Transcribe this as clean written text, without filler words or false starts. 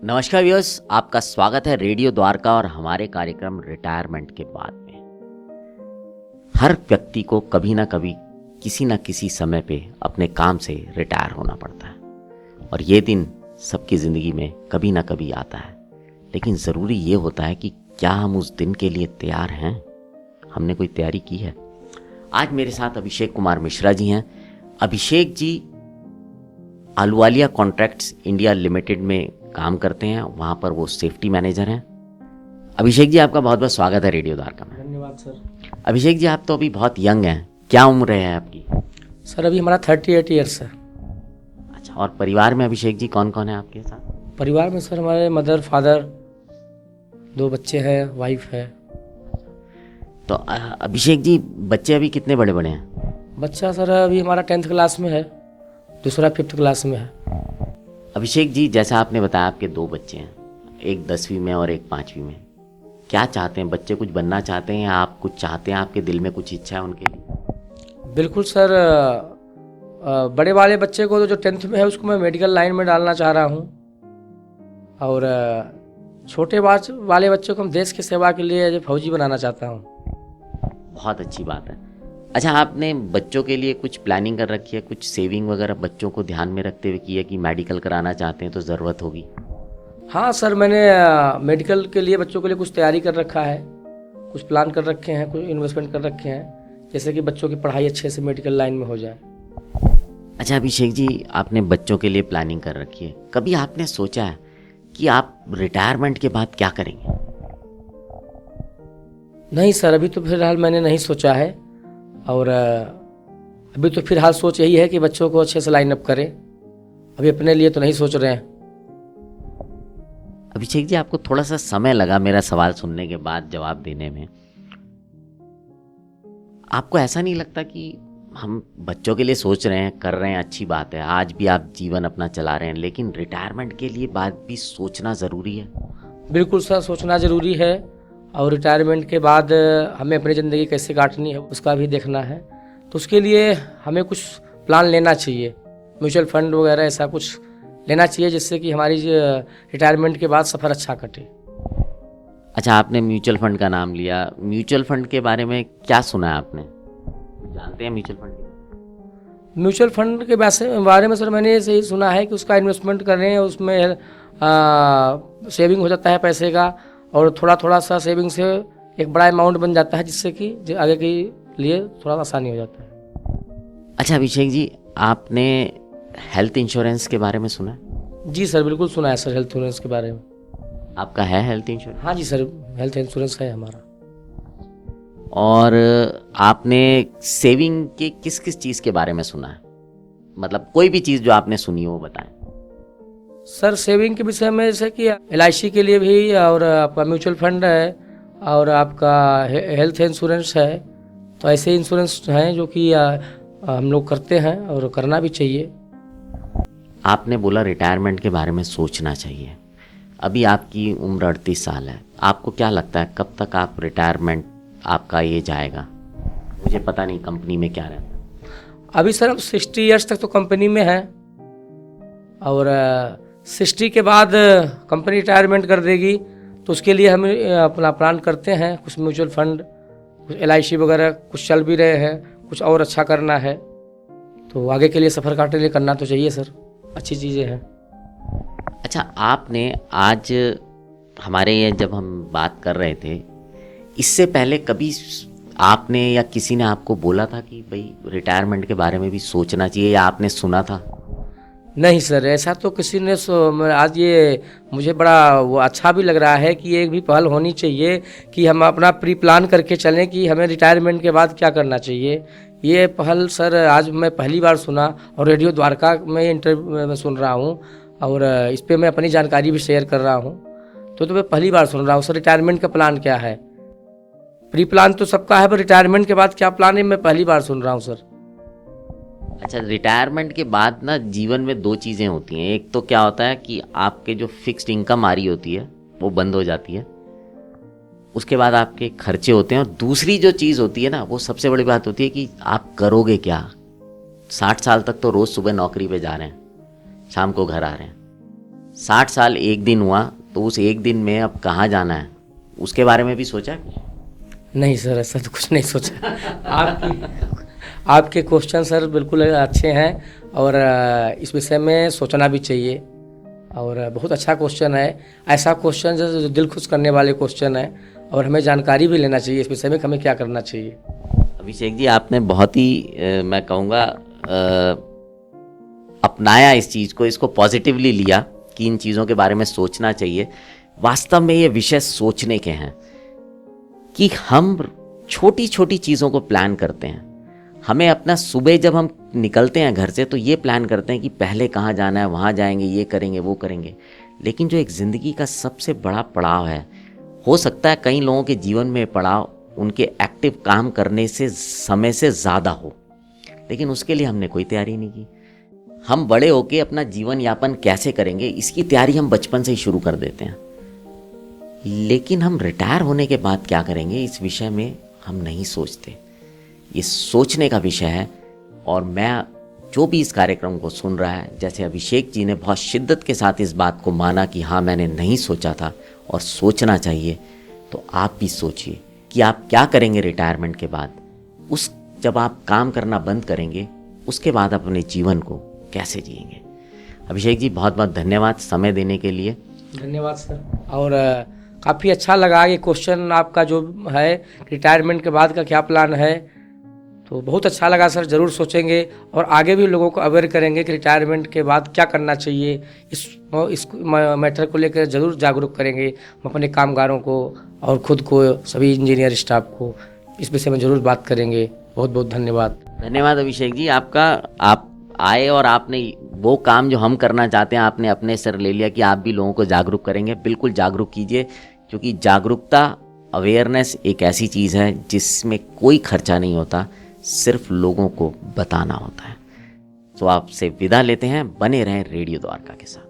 नमस्कार व्यूअर्स, आपका स्वागत है रेडियो द्वारका और हमारे कार्यक्रम रिटायरमेंट के बाद में। हर व्यक्ति को कभी ना कभी किसी ना किसी समय पे अपने काम से रिटायर होना पड़ता है और ये दिन सबकी ज़िंदगी में कभी ना कभी आता है। लेकिन ज़रूरी ये होता है कि क्या हम उस दिन के लिए तैयार हैं, हमने कोई तैयारी की है। आज मेरे साथ अभिषेक कुमार मिश्रा जी हैं। Abhishek ji Ahluwalia contracts India limited में काम करते हैं, वहाँ पर वो सेफ्टी मैनेजर हैं। अभिषेक जी, आपका बहुत बहुत स्वागत है रेडियो द्वारका में। धन्यवाद सर। अभिषेक जी, आप तो अभी बहुत यंग हैं, क्या उम्र है आपकी? सर अभी हमारा 38 ईयर्स है। अच्छा, और परिवार में अभिषेक जी कौन कौन है आपके साथ? परिवार में सर हमारे मदर फादर, 2 बच्चे हैं, वाइफ है। तो अभिषेक जी, बच्चे अभी कितने बड़े बड़े हैं? बच्चा सर अभी हमारा 10th क्लास में है, दूसरा 5th क्लास में है। अभिषेक जी, जैसा आपने बताया आपके 2 बच्चे हैं, एक 10वीं में और एक 5वीं में। क्या चाहते हैं बच्चे? कुछ बनना चाहते हैं या आप कुछ चाहते हैं? आपके दिल में कुछ इच्छा है उनके लिए? बिल्कुल सर, बड़े वाले बच्चे को तो जो 10th में है उसको मैं मेडिकल लाइन में डालना चाह रहा हूँ और छोटे वाले बच्चों को हम देश की सेवा के लिए फौजी बनाना चाहता हूँ। बहुत अच्छी बात है। अच्छा, आपने बच्चों के लिए कुछ प्लानिंग कर रखी है, कुछ सेविंग वगैरह बच्चों को ध्यान में रखते हुए की है कि मेडिकल कराना चाहते हैं तो ज़रूरत होगी? हाँ सर, मैंने मेडिकल के लिए बच्चों के लिए कुछ तैयारी कर रखा है, कुछ प्लान कर रखे हैं, कुछ इन्वेस्टमेंट कर रखे हैं, जैसे कि बच्चों की पढ़ाई अच्छे से मेडिकल लाइन में हो जाए। अच्छा अभिषेक जी, आपने बच्चों के लिए प्लानिंग कर रखी है, कभी आपने सोचा है कि आप रिटायरमेंट के बाद क्या करेंगे? नहीं सर, अभी तो फिलहाल मैंने नहीं सोचा है और अभी तो फिलहाल सोच यही है कि बच्चों को अच्छे से लाइन अप करें। अभी अपने लिए तो नहीं सोच रहे हैं। अभिषेक जी, आपको थोड़ा सा समय लगा मेरा सवाल सुनने के बाद जवाब देने में। आपको ऐसा नहीं लगता कि हम बच्चों के लिए सोच रहे हैं, कर रहे हैं, अच्छी बात है, आज भी आप जीवन अपना चला रहे हैं, लेकिन रिटायरमेंट के लिए बात भी सोचना ज़रूरी है? बिल्कुल सर, सोचना ज़रूरी है और रिटायरमेंट के बाद हमें अपनी ज़िंदगी कैसे काटनी है उसका भी देखना है। तो उसके लिए हमें कुछ प्लान लेना चाहिए, म्यूचुअल फंड वगैरह ऐसा कुछ लेना चाहिए जिससे कि हमारी रिटायरमेंट के बाद सफ़र अच्छा कटे। अच्छा, आपने म्यूचुअल फंड का नाम लिया। म्यूचुअल फंड के बारे में क्या सुना है आपने? जानते हैं म्यूचुअल फंड? म्यूचुअल फंड के बारे में सर मैंने ऐसे ही सुना है कि उसका इन्वेस्टमेंट करें, उसमें सेविंग हो जाता है पैसे का और थोड़ा थोड़ा सा सेविंग से एक बड़ा अमाउंट बन जाता है जिससे कि आगे के लिए थोड़ा आसानी हो जाता है। अच्छा अभिषेक जी, आपने हेल्थ इंश्योरेंस के बारे में सुना है? जी सर, बिल्कुल सुना है सर हेल्थ इंश्योरेंस के बारे में। आपका है हेल्थ इंश्योरेंस? हाँ जी सर, हेल्थ इंश्योरेंस है हमारा। और आपने सेविंग के किस किस चीज़ के बारे में सुना है? मतलब कोई भी चीज़ जो आपने सुनी हो वो बताएं। सर सेविंग के विषय में जैसे कि LIC के लिए भी और आपका म्यूचुअल फंड है और आपका हेल्थ इंश्योरेंस है। तो ऐसे इंश्योरेंस हैं जो कि हम लोग करते हैं और करना भी चाहिए। आपने बोला रिटायरमेंट के बारे में सोचना चाहिए। अभी आपकी उम्र 38 साल है, आपको क्या लगता है कब तक आप रिटायरमेंट आपका ये जाएगा? मुझे पता नहीं कंपनी में क्या रहता है। अभी सर हम 60 ईयर्स तक तो कंपनी में हैं और 60 के बाद कंपनी रिटायरमेंट कर देगी तो उसके लिए हम अपना प्लान करते हैं। कुछ म्यूचुअल फंड, कुछ LIC वगैरह कुछ चल भी रहे हैं, कुछ और अच्छा करना है तो आगे के लिए सफ़र काटने के लिए करना तो चाहिए सर, अच्छी चीज़ें हैं। अच्छा, आपने आज हमारे ये जब हम बात कर रहे थे, इससे पहले कभी आपने या किसी ने आपको बोला था कि भाई रिटायरमेंट के बारे में भी सोचना चाहिए, या आपने सुना था? नहीं सर, ऐसा तो किसी ने आज ये मुझे बड़ा वो अच्छा भी लग रहा है कि एक भी पहल होनी चाहिए कि हम अपना प्री प्लान करके चलें कि हमें रिटायरमेंट के बाद क्या करना चाहिए। ये पहल सर आज मैं पहली बार सुना और रेडियो द्वारका में इंटरव्यू में सुन रहा हूँ और इस पर मैं अपनी जानकारी भी शेयर कर रहा हूँ। तो मैं पहली बार सुन रहा हूँ सर रिटायरमेंट का प्लान क्या है। प्री प्लान तो सबका है पर रिटायरमेंट के बाद क्या प्लान है मैं पहली बार सुन रहा हूँ सर। अच्छा, रिटायरमेंट के बाद ना जीवन में 2 चीज़ें होती हैं। एक तो क्या होता है कि आपके जो फिक्स्ड इनकम आ रही होती है वो बंद हो जाती है, उसके बाद आपके खर्चे होते हैं, और दूसरी जो चीज़ होती है ना, वो सबसे बड़ी बात होती है कि आप करोगे क्या। 60 साल तक तो रोज़ सुबह नौकरी पे जा रहे हैं, शाम को घर आ रहे हैं, 60 साल एक दिन हुआ, तो उस एक दिन में अब कहाँ जाना है उसके बारे में भी सोचा है? नहीं सर, ऐसा तो कुछ नहीं सोचा। आपके क्वेश्चन सर बिल्कुल अच्छे हैं और इस विषय में सोचना भी चाहिए और बहुत अच्छा क्वेश्चन है। ऐसा क्वेश्चन जो दिल खुश करने वाले क्वेश्चन है और हमें जानकारी भी लेना चाहिए इस विषय में, हमें क्या करना चाहिए। अभिषेक जी, आपने बहुत ही मैं कहूँगा अपनाया इस चीज़ को, इसको पॉजिटिवली लिया कि इन चीज़ों के बारे में सोचना चाहिए। वास्तव में ये विषय सोचने के हैं कि हम छोटी छोटी चीज़ों को प्लान करते हैं। हमें अपना सुबह जब हम निकलते हैं घर से तो ये प्लान करते हैं कि पहले कहाँ जाना है, वहाँ जाएंगे, ये करेंगे, वो करेंगे। लेकिन जो एक ज़िंदगी का सबसे बड़ा पड़ाव है, हो सकता है कई लोगों के जीवन में पड़ाव उनके एक्टिव काम करने से समय से ज़्यादा हो, लेकिन उसके लिए हमने कोई तैयारी नहीं की। हम बड़े होके अपना जीवन यापन कैसे करेंगे इसकी तैयारी हम बचपन से ही शुरू कर देते हैं, लेकिन हम रिटायर होने के बाद क्या करेंगे इस विषय में हम नहीं सोचते। ये सोचने का विषय है। और मैं जो भी इस कार्यक्रम को सुन रहा है, जैसे अभिषेक जी ने बहुत शिद्दत के साथ इस बात को माना कि हाँ मैंने नहीं सोचा था और सोचना चाहिए, तो आप भी सोचिए कि आप क्या करेंगे रिटायरमेंट के बाद। जब आप काम करना बंद करेंगे उसके बाद अपने जीवन को कैसे जिएंगे। अभिषेक जी, बहुत बहुत धन्यवाद समय देने के लिए। धन्यवाद सर। और काफ़ी अच्छा लगा ये क्वेश्चन आपका जो है, रिटायरमेंट के बाद का क्या प्लान है, तो बहुत अच्छा लगा सर। ज़रूर सोचेंगे और आगे भी लोगों को अवेयर करेंगे कि रिटायरमेंट के बाद क्या करना चाहिए। इस मैटर को लेकर ज़रूर जागरूक करेंगे हम अपने कामगारों को और ख़ुद को, सभी इंजीनियर स्टाफ को इस विषय में ज़रूर बात करेंगे। बहुत बहुत धन्यवाद। धन्यवाद अभिषेक जी आपका। आप आए और आपने वो काम जो हम करना चाहते हैं आपने अपने सर ले लिया कि आप भी लोगों को जागरूक करेंगे। बिल्कुल जागरूक कीजिए, क्योंकि जागरूकता, अवेयरनेस एक ऐसी चीज़ है जिसमें कोई खर्चा नहीं होता, सिर्फ लोगों को बताना होता है। तो आपसे विदा लेते हैं, बने रहें रेडियो द्वारका के साथ।